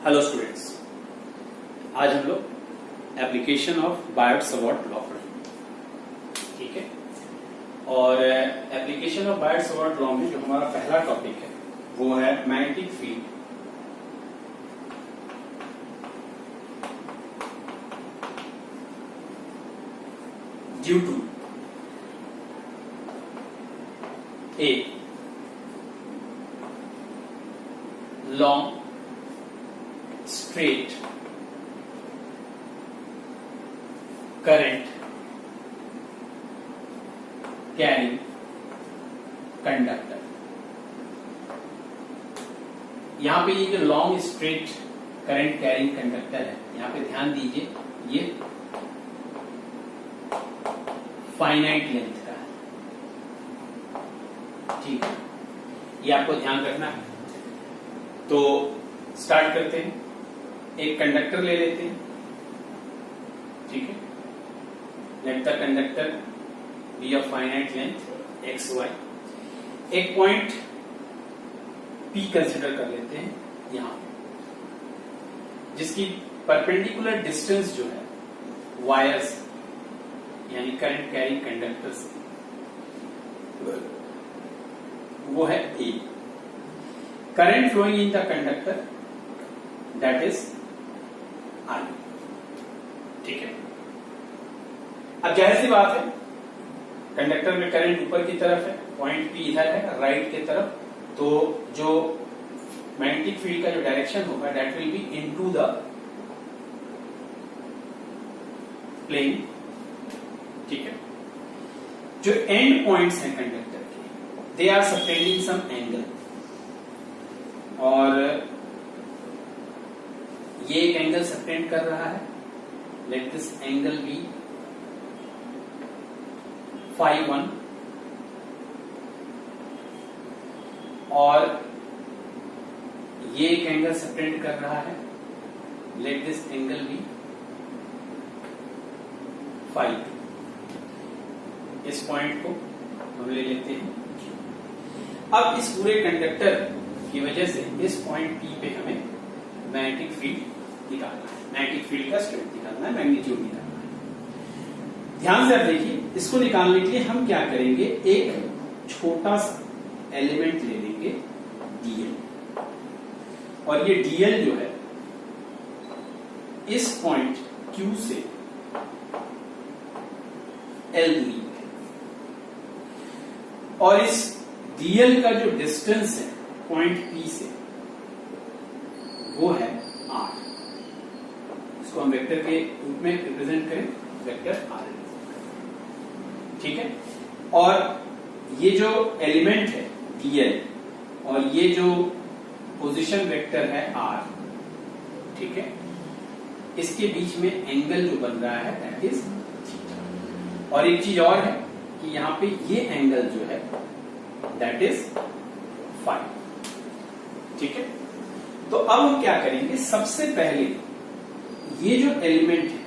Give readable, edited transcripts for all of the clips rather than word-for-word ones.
Hello students, आज हम लोग एप्लीकेशन ऑफ बायट-सवार्ट लॉ पढ़ेंगे। ठीक है, और एप्लीकेशन ऑफ बायट-सवार्ट लॉ में जो हमारा पहला टॉपिक है वो है magnetic field. Due to a long straight current carrying conductor। यहां पे ये जो long straight current carrying conductor है, यहां पे ध्यान दीजिए, ये फाइनाइट लेंथ का है। ठीक है, ये आपको ध्यान रखना है। तो स्टार्ट करते हैं। एक कंडक्टर ले लेते हैं। ठीक है, let the conductor be of finite length X Y. एक पॉइंट P कंसिडर कर लेते हैं यहां, जिसकी परपेंडिकुलर डिस्टेंस जो है वायर्स यानी करंट कैरिंग कंडक्टर्स वो है A। Current flowing in the conductor that is I। ठीक है, अब जाहिर सी बात है, कंडक्टर में करंट ऊपर की तरफ है, पॉइंट P इधर है राइट की तरफ, तो जो मैग्नेटिक फील्ड का जो डायरेक्शन होगा that will be into the plane. ठीक है, जो एंड पॉइंट्स हैं कंडक्टर के, they are subtending some angle, और ये एक एंगल सबटेंड कर रहा है। Let this angle be phi 1, और ये एक एंगल सबटेंड कर रहा है। Let this angle be phi 2। इस पॉइंट को हम ले लेते हैं। अब इस पूरे कंडक्टर की वजह से इस पॉइंट P पे हमें मैग्नेटिक फील्ड निकालना है, मैग्नेटिक फील्ड का स्ट्रेंथ निकालना है, मैग्नीट्यूड निकालना है। ध्यान से आप देखिए, इसको निकालने के लिए हम क्या करेंगे, एक छोटा सा एलिमेंट ले लेंगे dl, और ये dl जो है इस पॉइंट Q से L दूरी पे, और इस dl का जो डिस्टेंस है पॉइंट P से वो है r। इसको हम वेक्टर के रूप में रिप्रेजेंट करें, वेक्टर r। ठीक है, और ये जो एलिमेंट है dl और ये जो पोजीशन वेक्टर है r, ठीक है, इसके बीच में एंगल जो बन रहा है दैट इज थीटा। और एक चीज और है कि यहां पे ये एंगल जो है दैट इज फाई। ठीक है, तो अब हम क्या करेंगे, सबसे पहले ये जो एलिमेंट है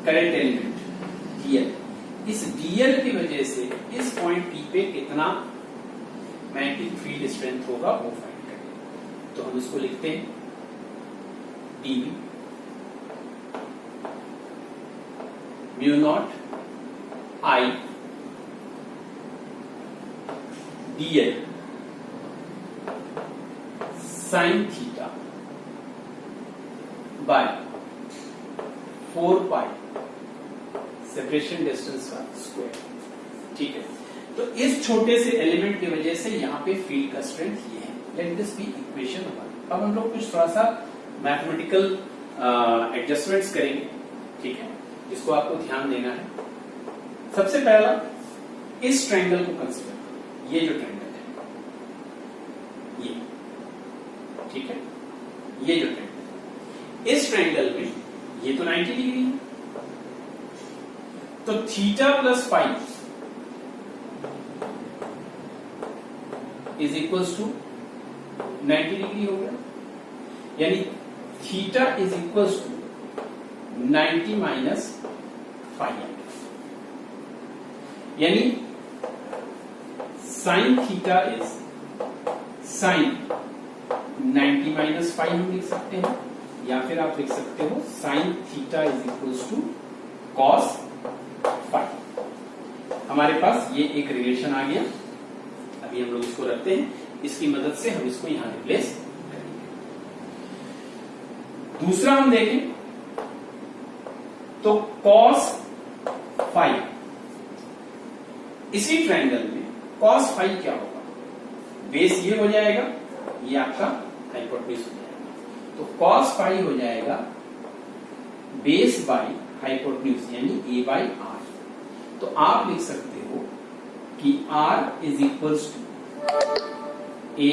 करंट एलिमेंट dl, इस dl की वजह से इस पॉइंट P पे कितना मैग्नेटिक फील्ड स्ट्रेंथ होगा वो फाइंड करेंगे। तो हम इसको लिखते हैं dv mu naught I dl sine theta by 4 pi separation distance का स्क्वायर। ठीक है, तो इस छोटे से एलिमेंट की वजह से यहां पे फील्ड का स्ट्रेंथ ये है। Let this be equation 1। अब हम लोग कुछ थोड़ा सा मैथमेटिकल एडजस्टमेंट्स करेंगे। ठीक है, जिसको आपको ध्यान देना है। सबसे पहला इस ट्रायंगल को कंसीडर करो, ये जो ट्रायंगल है ये, ठीक है, ये जो ट्रायंगल, इस ट्रायंगल में ये तो 90 डिग्री है, तो theta plus phi is equals to 90 degree हो गया, यानी theta is equals to 90 minus phi, यानी sine theta is sine 90 minus five हम लिख सकते हैं, या फिर आप लिख सकते हो sine theta is equals to cos five. हमारे पास ये एक रिलेशन आ गया। अभी हम लोग इसको रखते हैं, इसकी मदद से हम इसको यहां रिप्लेस करेंगे। दूसरा हम देखें तो कॉस फाइव, इसी ट्रायंगल में कॉस फाइव क्या होगा, बेस ये हो जाएगा, ये आपका हाइपोटेन्यूज हो जाएगा। तो कॉस फाइव हो जाएगा बेस बाई हाइपोटेन्यूज यानी ए बाई आर। तो आप लिख सकते हो कि R is equals to a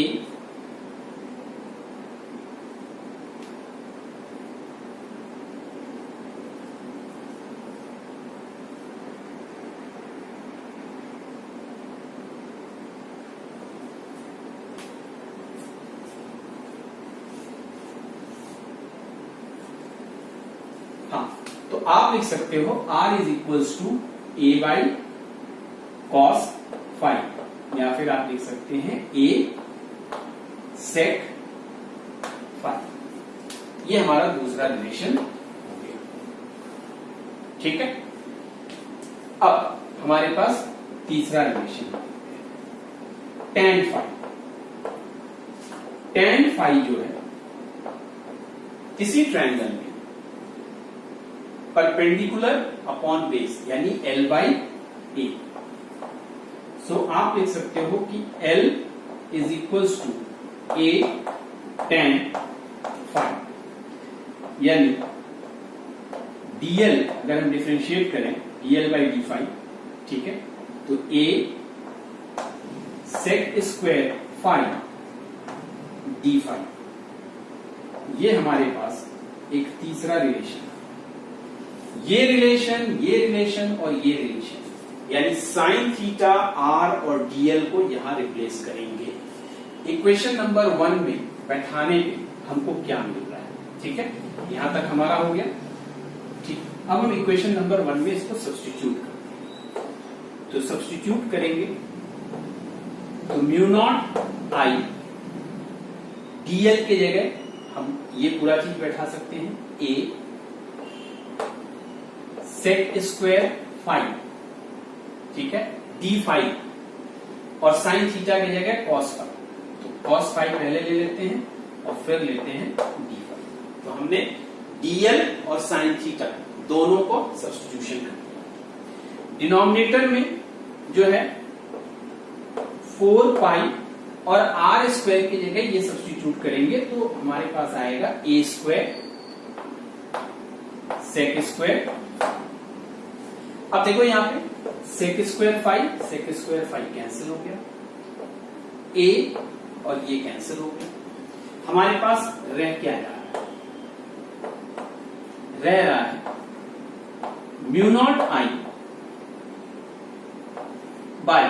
तो आप लिख सकते हो R is equals to a by cos five, या फिर आप लिख सकते हैं ए सेक फाइव। ये हमारा दूसरा रिलेशन हो गया। ठीक है, अब हमारे पास तीसरा रिलेशन है tan फाइव। tan फाइव जो है किसी ट्रायंगल में परपेंडिकुलर अपॉन बेस यानी L बाई ए। सो आप लिख सकते हो कि L is equals to a tan five, यानी dl अगर हम डिफरेंशिएट करें dl बाई डी फाइव, ठीक है, तो a sec square five D five. ये हमारे पास एक तीसरा रिलेशन, ये रिलेशन और ये रिलेशन, यानी साइन थीटा आर और डीएल को यहां रिप्लेस करेंगे। इक्वेशन नंबर 1 में बैठाने पे हमको क्या मिल रहा है, ठीक है, यहां तक हमारा हो गया। ठीक, अब हम इक्वेशन नंबर 1 में इसको सब्स्टिट्यूट करते हैं। तो सब्स्टिट्यूट करेंगे तो म्यू नॉट आई डीएल के जगह हम ये पूरा चीज बैठा सकते हैं, ए सेक स्क्वायर फाइव, ठीक है, डी फाइव, और साइन थीटा की जगह कॉस फाइव। तो कॉस फाइव पहले ले लेते हैं और फिर लेते हैं डी फाइव। तो हमने डीएल और साइन थीटा दोनों को सब्स्टिट्यूशन कर दिया। डिनोमिनेटर में जो है 4 पाई और आर स्क्वायर की जगह ये सब्स्टिट्यूट करेंगे तो हमारे पास आएगा ए स्क्वायर सेक स्क्वायर। अब देखो यहां पे सेक स्क्वायर फाइव कैंसिल हो गया, ए और ये कैंसिल हो गया। हमारे पास रह क्या रहा है, रह रहा है mu naught I by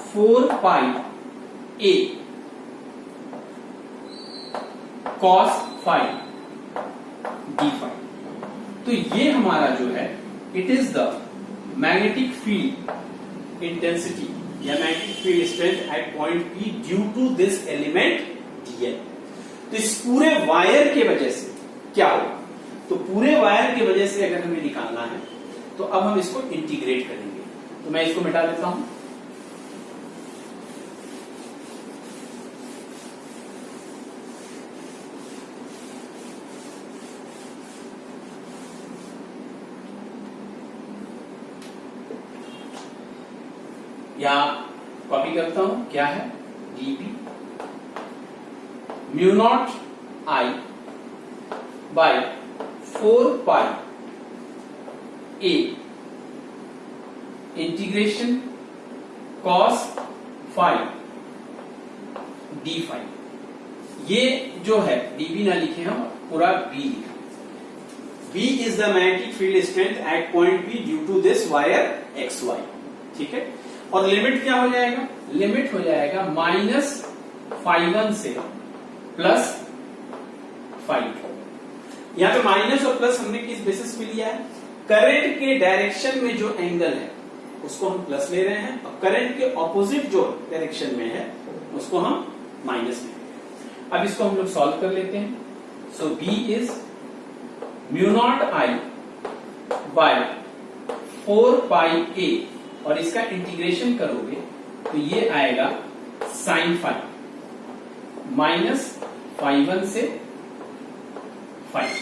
4 pi A cos five D five. तो ये हमारा जो है it is the magnetic field intensity या magnetic field strength at point P due to this element DL. तो इस पूरे वायर के वजह से क्या होगा, तो पूरे वायर की वजह से अगर हमें निकालना है तो अब हम इसको इंटीग्रेट करेंगे। तो मैं इसको मिटा देता हूं। या कॉपी करता हूं, क्या है DP mu naught I by 4 pi A integration cos five D five. ये जो है डीबी ना लिखे हम, पूरा बी लिखे। B is the magnetic field strength at point B due to this wire X Y, ठीक है। और लिमिट क्या हो जाएगा, लिमिट हो जाएगा -φ1 से +φ2। यहां पे माइनस और प्लस हमने किस बेसिस पे लिया है, करंट के डायरेक्शन में जो एंगल है उसको हम प्लस ले रहे हैं और करंट के ऑपोजिट जो डायरेक्शन में है उसको हम माइनस ले रहे हैं। अब इसको हम लोग सॉल्व कर लेते हैं। So b is mu naught I by 4 pi a, और इसका इंटीग्रेशन करोगे तो ये आएगा साइन फाइव माइनस फाइव 1 से 5।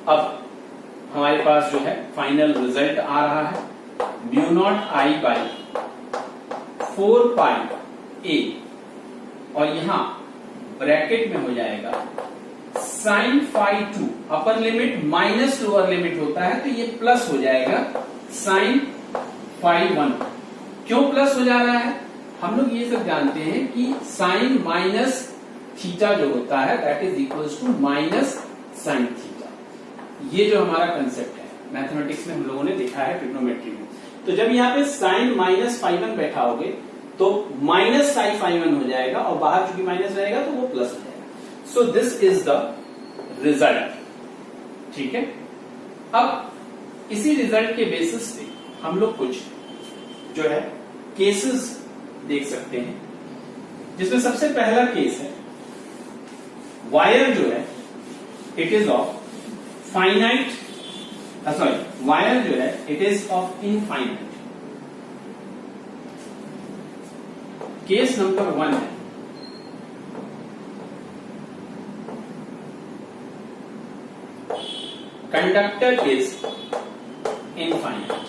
अब हमारे पास जो है फाइनल रिजल्ट आ रहा है mu naught I by 4 pi a, और यहां ब्रैकेट में हो जाएगा sine phi 2 upper limit minus lower limit होता है तो ये प्लस हो जाएगा साइन फाई 1। क्यों प्लस हो जा रहा है? हम लोग ये सब जानते हैं कि साइन माइनस थीटा जो होता है that is equals to minus sine theta. ये जो हमारा कंसेप्ट है मैथमेटिक्स में हम लोगों ने देखा है ट्रिग्नोमेट्री में। तो जब यहाँ पे साइन माइनस फाई 1 बैठा होगे तो माइनस साइन फाई 1 हो जाएगा, और बाहर चूंकि माइनस रहेगा तो वो प्लस हो जाएगा। सो दिस इज द रिजल्ट। ठीक है, अब इसी रिजल्ट के बेसिस पे हम लोग कुछ जो है केसेस देख सकते हैं, जिसमें सबसे पहला केस है वायर जो है it is of finite, sorry wire जो है it is of infinite. Case number 1 है कंडक्टर इज इनफाइनाइट।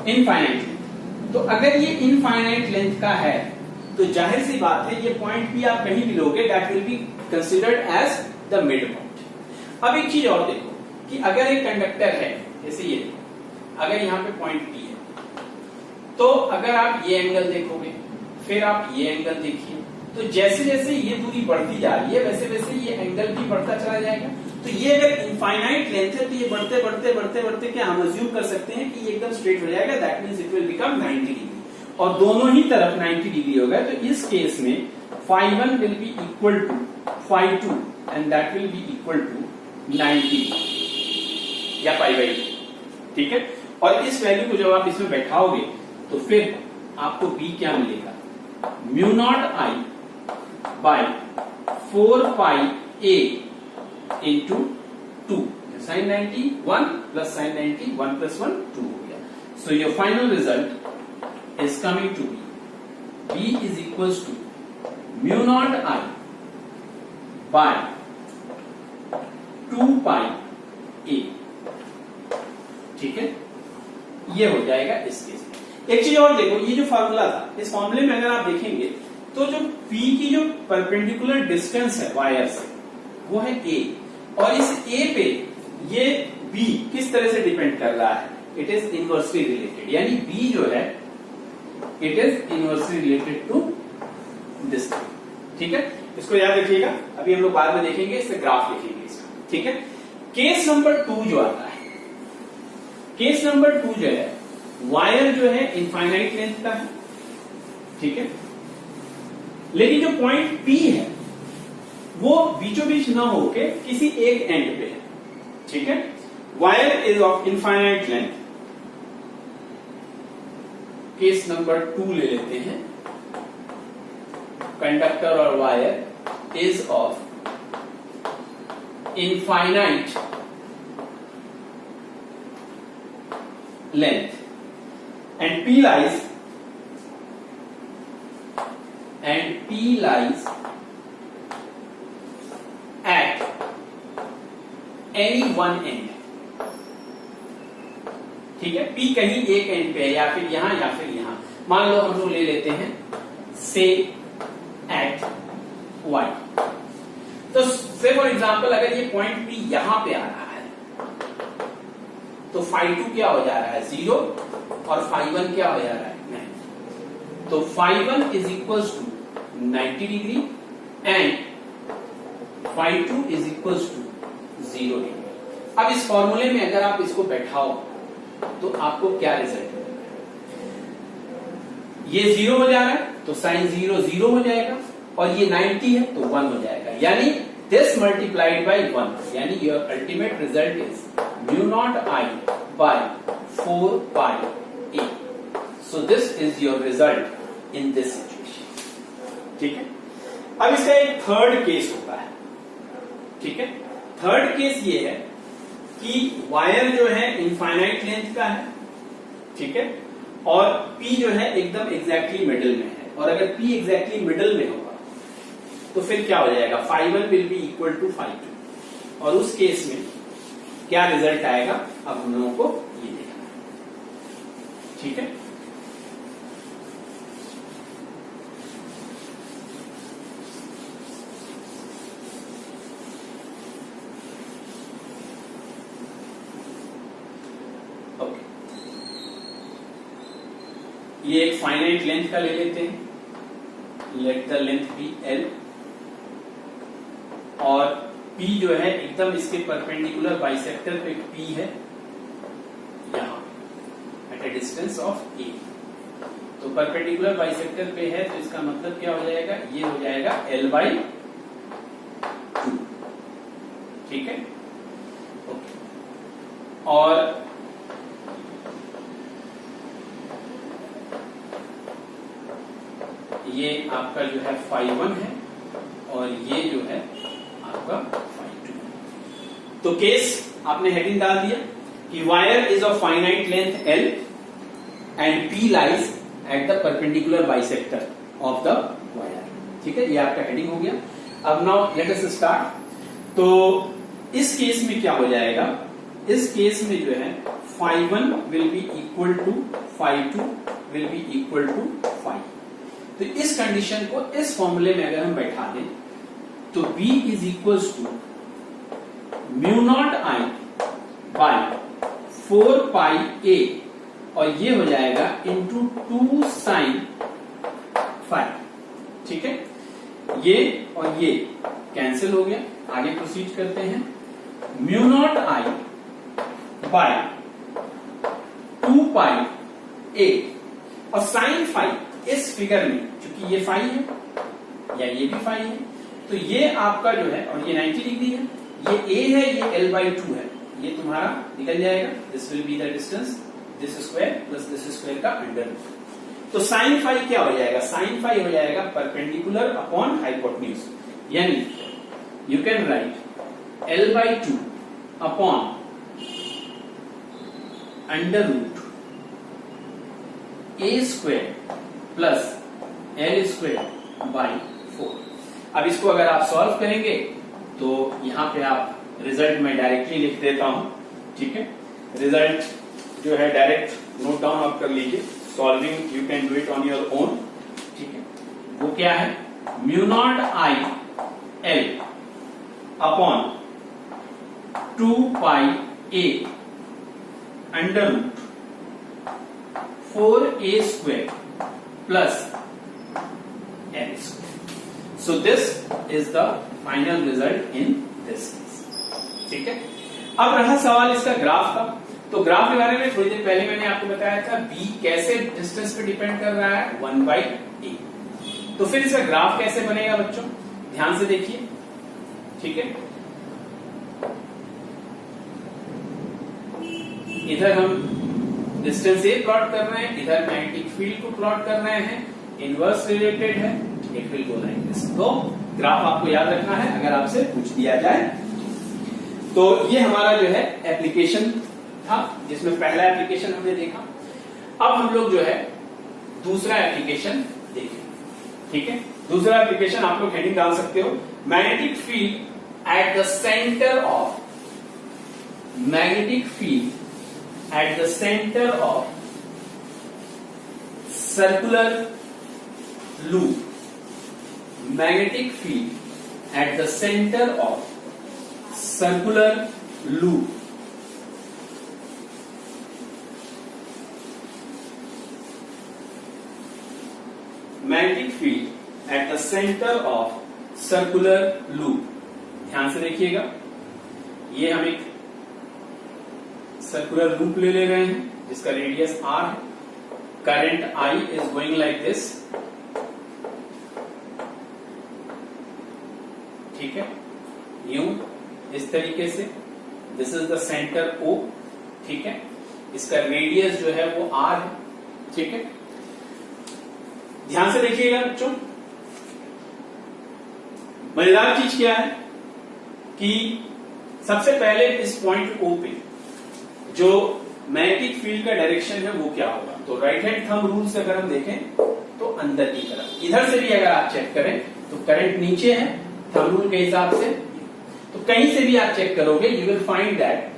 इनफाइनाइट, तो अगर ये इनफाइनाइट लेंथ का है तो जाहिर सी बात है ये पॉइंट भी आप कहीं भी लोगे that will be considered as the mid point. अब एक चीज और देखो कि अगर एक कंडक्टर है जैसे ये, अगर यहां पे पॉइंट P है तो अगर आप ये एंगल देखोगे फिर आप ये एंगल देखिए, तो जैसे जैसे ये दूरी बढ़ती जा रही है वैसे वैसे ये एंगल भी बढ़ता चला जाएगा। तो ये अगर इनफाइनाइट लेंथ है तो ये बढ़ते बढ़ते बढ़ते बढ़ते क्या हम अज्यूम कर सकते हैं कि ये एकदम स्ट्रेट हो जाएगा, that means it will become 90 degree, और दोनों ही तरफ 90 डिग्री होगा। तो इस केस में phi 1 will be equal to phi 2 and that will be equal to 90 या पाई बाई 2। ठीक है, और इस वैल्यू को जब आप इसमें बैठाओगे तो फिर आपको b क्या मिलेगा, mu naught I by 4 pi a into 2, sine 90 1 plus sine 90 1 plus 1 2 हो गया। So your final result is coming to b is equals to mu naught I by 2 pi a। ठीक है, ये हो जाएगा इस केस में। एक चीज और देखो, ये जो फॉर्मूला था इस फॉर्मूले में अगर आप देखेंगे तो जो P की जो परपेंडिकुलर डिस्टेंस है वायर से वो है a, और इस a पे ये B किस तरह से डिपेंड कर रहा है, इट इज इनवर्सली रिलेटेड, यानी B जो है it is inversely related to distance. ठीक है, इसको याद रखिएगा, अभी हम लोग बाद में देखेंगे, इससे ग्राफ लिखेंगे इसका। ठीक है, केस नंबर 2 जो आता है, केस नंबर 2 जो है वायर जो है इनफाइनाइट लेंथ का है। ठीक है, लेकिन जो पॉइंट P है वो बीचों बीच ना होके किसी एक एंड पे है। ठीक है, wire is of infinite length. Case number 2 ले लेते हैं, कंडक्टर और wire is of infinite length and P lies at any one end। ठीक है, P कहीं एक एंड पे है, या फिर यहां या फिर यहां। मान लो हम लोग ले लेते हैं से एट y, तो से फॉर एग्जांपल अगर ये पॉइंट P यहां पे आ रहा है तो फाई 2 क्या हो जा रहा है 0, और फाई 1 क्या हो जा रहा है 9। तो phi 1 is equals to 90 degree and phi 2 is equals to 0 degree. अब इस फॉर्मूले में अगर आप इसको बैठाओ तो आपको क्या रिजल्ट मिलेगा, ये 0 हो जा रहा है तो साइन 0 0 हो जाएगा, और ये 90 है तो 1 हो जाएगा, यानी this multiplied by 1, यानी your ultimate result is mu naught I by 4 pi a। So this is your result in this situation. ठीक है, अब इसका एक थर्ड केस होता है। ठीक है, थर्ड केस ये है कि वायर जो है इनफाइनाइट लेंथ का है। ठीक है, और P जो है एकदम एग्जैक्टली मिडिल में है, और अगर P एग्जैक्टली मिडिल में होगा तो फिर क्या हो जाएगा, φ1 विल बी इक्वल टू φ2, और उस केस में क्या रिजल्ट आएगा अब हम लोगों को ये देखना है। ठीक है, ओके, ये एक फाइनाइट लेंथ का ले लेते हैं, let the length be L, और P जो है एकदम इसके परपेंडिकुलर बाइसेक्टर पे P है यहां at a distance of A। तो परपेंडिकुलर बाइसेक्टर पे है तो इसका मतलब क्या हो जाएगा, ये हो जाएगा L/2। ठीक है, ओके, और ये आपका जो है φ1 है, और ये जो है आपका φ2। तो केस आपने हेडिंग डाल दिया कि wire is of finite length L and P lies at the perpendicular bisector of the wire. ठीक है, ये आपका हेडिंग हो गया। अब नाउ लेट अस स्टार्ट। तो इस केस में क्या हो जाएगा, इस केस में जो है φ1 will be equal to φ2 will be equal to φ। तो इस कंडीशन को इस फॉर्मूले में अगर हम बैठा दें तो B is equal to μ0I by 4πA, और ये हो जाएगा इंटू 2 sin φ। ठीक है, ये और ये कैंसिल हो गया। आगे प्रोसीड करते हैं, μ0I बाय 2πA, और sin φ इस फिगर में चूंकि ये φ है या ये भी φ है, तो ये आपका जो है, और ये 90 डिग्री है, ये A है, ये L/2 है, ये तुम्हारा निकल जाएगा। This will be the distance, this square plus this square का अंडर रूट। तो sin φ क्या हो जाएगा, sin φ हो जाएगा परपेंडिकुलर अपॉन हाइपोटेन्यूज, यानी you can write L/2 upon under root A square plus L square by 4। अब इसको अगर आप सॉल्व करेंगे तो यहां पे आप रिजल्ट में डायरेक्टली लिख देता हूं। ठीक है, रिजल्ट जो है डायरेक्ट नोट डाउन आप कर लीजिए, solving you can do it on your own. ठीक है, वो क्या है, μ0I L upon 2πA under root 4A square plus L square. So this is the final result in this case। ठीक है, अब रहा सवाल इसका ग्राफ का। तो ग्राफ के बारे में थोड़ी देर पहले मैंने आपको बताया था, B कैसे डिस्टेंस पे डिपेंड कर रहा है, 1/A। तो फिर इसका ग्राफ कैसे बनेगा बच्चों, ध्यान से देखिए। ठीक है, इधर हम डिस्टेंस A प्लॉट कर रहे हैं, इधर मैग्नेटिक फील्ड को प्लॉट कर रहे हैं, इनवर्स रिलेटेड है, it will go like this. तो ग्राफ आपको याद रखना है अगर आपसे पूछ दिया जाए। तो ये हमारा जो है एप्लीकेशन था, जिसमें पहला एप्लीकेशन हमने देखा। अब हम लोग जो है दूसरा एप्लीकेशन देखें। ठीक है, दूसरा एप्लीकेशन आप लोग हेडिंग डाल सकते हो, magnetic field at the centre of, magnetic field at the centre of circular loop, magnetic field at the center of circular loop, magnetic field at the center of circular loop। ध्यान से देखिएगा, ये हम एक circular loop ले रहे हैं जिसका रेडियस R है, current I is going like this। ठीक है, यूं इस तरीके से, this is the centre O। ठीक है, इसका रेडियस जो है वो R है। ठीक है, ध्यान से देखिएगा बच्चों, मजेदार चीज क्या है कि सबसे पहले इस पॉइंट O पे जो मैग्नेटिक फील्ड का डायरेक्शन है वो क्या होगा। तो राइट हैंड थंब रूल से अगर हम देखें तो अंदर की तरफ, इधर से भी अगर आप चेक करें तो करंट नीचे है थंब रूल के हिसाब से, तो कहीं से भी आप चेक करोगे यू विल फाइंड दैट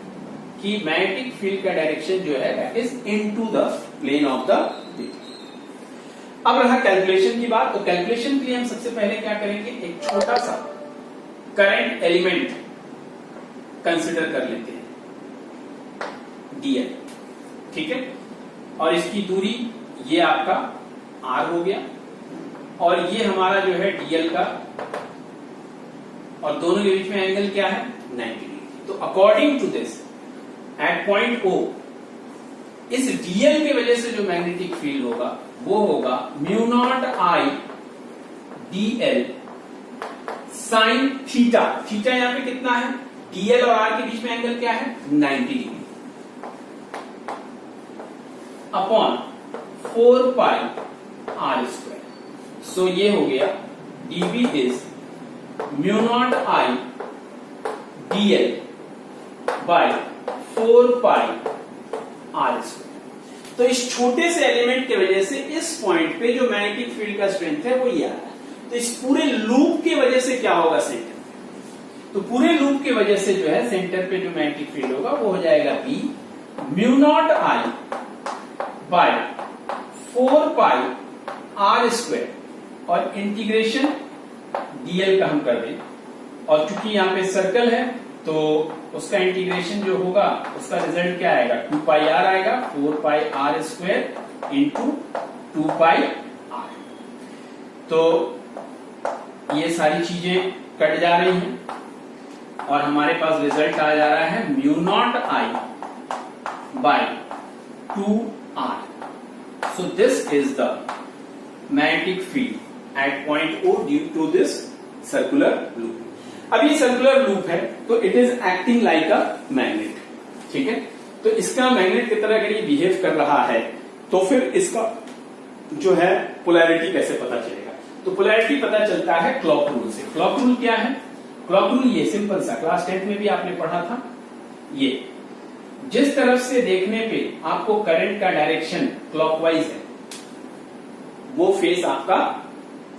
कि मैग्नेटिक फील्ड का डायरेक्शन जो है that is into the plane of the wave. अब रहा कैलकुलेशन की बात, तो कैलकुलेशन के लिए हम सबसे पहले क्या करेंगे, एक छोटा सा करंट एलिमेंट कंसिडर कर लेते हैं dl, ठीक है, और इसकी दूरी ये आपका r हो गया और ये हमारा जो है dl का, और दोनों के बीच में एंगल क्या है 90 डिग्री। तो according to this at point O इस dl की वजह से जो मैग्नेटिक फील्ड होगा वो होगा mu naught I dl sine theta. Theta यहां पे कितना है, dl और r के बीच में एंगल क्या है 90 degree, upon 4 pi r square. So ये हो गया dv is mu naught I dl by 4 pi r square. तो इस छोटे से एलिमेंट की वजह से इस पॉइंट पे जो मैग्नेटिक फील्ड का स्ट्रेंथ है वो ये आ रहा है। तो इस पूरे लूप की वजह से क्या होगा सेंटर, तो पूरे लूप की वजह से जो है सेंटर पे जो मैग्नेटिक फील्ड होगा वो हो जाएगा b mu naught I by 4 pi r square, और इंटीग्रेशन dl का हम कर दें, और चूंकि यहाँ पे सर्कल है तो उसका इंटीग्रेशन जो होगा उसका रिजल्ट क्या आएगा 2 पाई r आएगा, 4 पाई r स्क्वायर इंटू 2 पाई r। तो ये सारी चीजें कट जा रही हैं और हमारे पास रिजल्ट आ जा रहा है mu naught I by 2r। So this is the magnetic field at point O due to this circular loop. अब ये सर्कुलर लूप है तो it is acting like a magnet, ठीक है, तो इसका मैग्नेट की तरह अगर ये बिहेव कर रहा है तो फिर इसका जो है पोलैरिटी कैसे पता चलेगा। तो पोलैरिटी पता चलता है क्लॉक रूल से। क्लॉक रूल क्या है, क्लॉक रूल ये सिंपल सा क्लास 10 में भी आपने पढ़ा था, ये जिस तरफ से देखने पे आपको करंट का डायरेक्शन क्लॉकवाइज है वो फेस आपका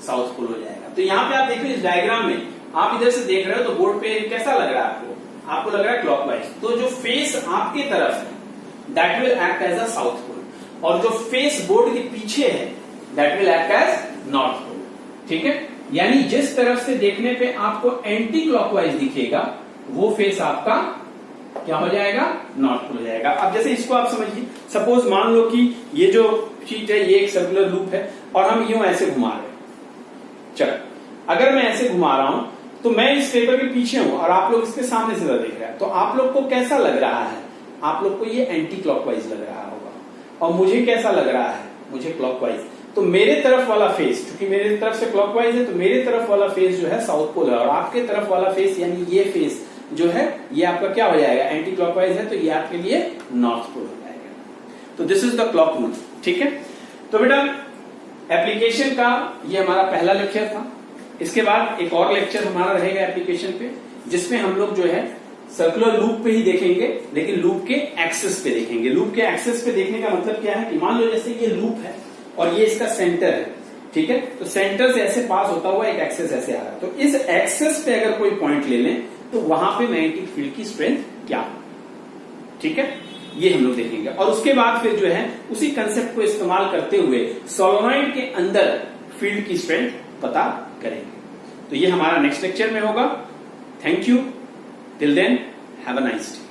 साउथ पोल हो जाएगा। तो यहां पे आप देखो इस डायग्राम में आप इधर से देख रहे हो तो बोर्ड पे कैसा लग रहा है आपको लग रहा है क्लॉकवाइज। तो जो फेस आपके तरफ है that will act as a south pole, और जो फेस बोर्ड के पीछे है that will act as north pole, ठीक है। यानी जिस तरफ से देखने पे आपको एंटी क्लॉकवाइज दिखेगा वो फेस आपका क्या हो जाएगा, नॉर्थ पोल हो जाएगा। अब जैसे इसको आप समझिए, सपोज मान लो कि ये जो चीज है ये एक सर्कुलर लूप है और हम यूं ऐसे घुमा रहे हैं। चलो अगर मैं ऐसे घुमा रहा हूं तो मैं इस पेपर के पीछे हूं और आप लोग इसके सामने से देख रहे हैं, तो आप लोग को कैसा लग रहा है, आप लोग को ये एंटी क्लॉकवाइज लग रहा होगा और मुझे कैसा लग रहा है, मुझे क्लॉकवाइज। तो मेरे तरफ वाला फेस, क्योंकि मेरे तरफ से क्लॉकवाइज है तो मेरे तरफ वाला फेस जो है साउथ पोल है, और आपके तरफ वाला फेस यानी ये फेस जो है ये आपका क्या हो जाएगा, एंटी क्लॉकवाइज है, तो ये आपके लिए नॉर्थ पोल हो जाएगा। तो this is the clock rule, ठीक है। तो बेटा एप्लीकेशन का ये हमारा पहला लेक्चर था। इसके बाद एक और लेक्चर हमारा रहेगा एप्लीकेशन पे, जिसमें हम लोग जो है सर्कुलर लूप पे ही देखेंगे, लेकिन लूप के एक्सेस पे देखेंगे। लूप के एक्सेस पे देखने का मतलब क्या है कि मान लो जैसे ये लूप है और ये इसका सेंटर है, ठीक है, तो सेंटर से ऐसे पास होता हुआ एक एक्सेस ऐसे आ रहा है, तो इस एक्सेस पे अगर कोई पॉइंट ले लें तो वहां पे मैग्नेटिक फील्ड की स्ट्रेंथ क्या, ठीक है, ये हम लोग देखेंगे। और उसके बाद फिर जो है उसी कंसेप्ट को इस्तेमाल करते हुए सोलेनॉइड के अंदर फील्ड की स्ट्रेंथ पता करेंगे। तो ये हमारा नेक्स्ट लेक्चर में होगा। Thank you, till then have a nice day.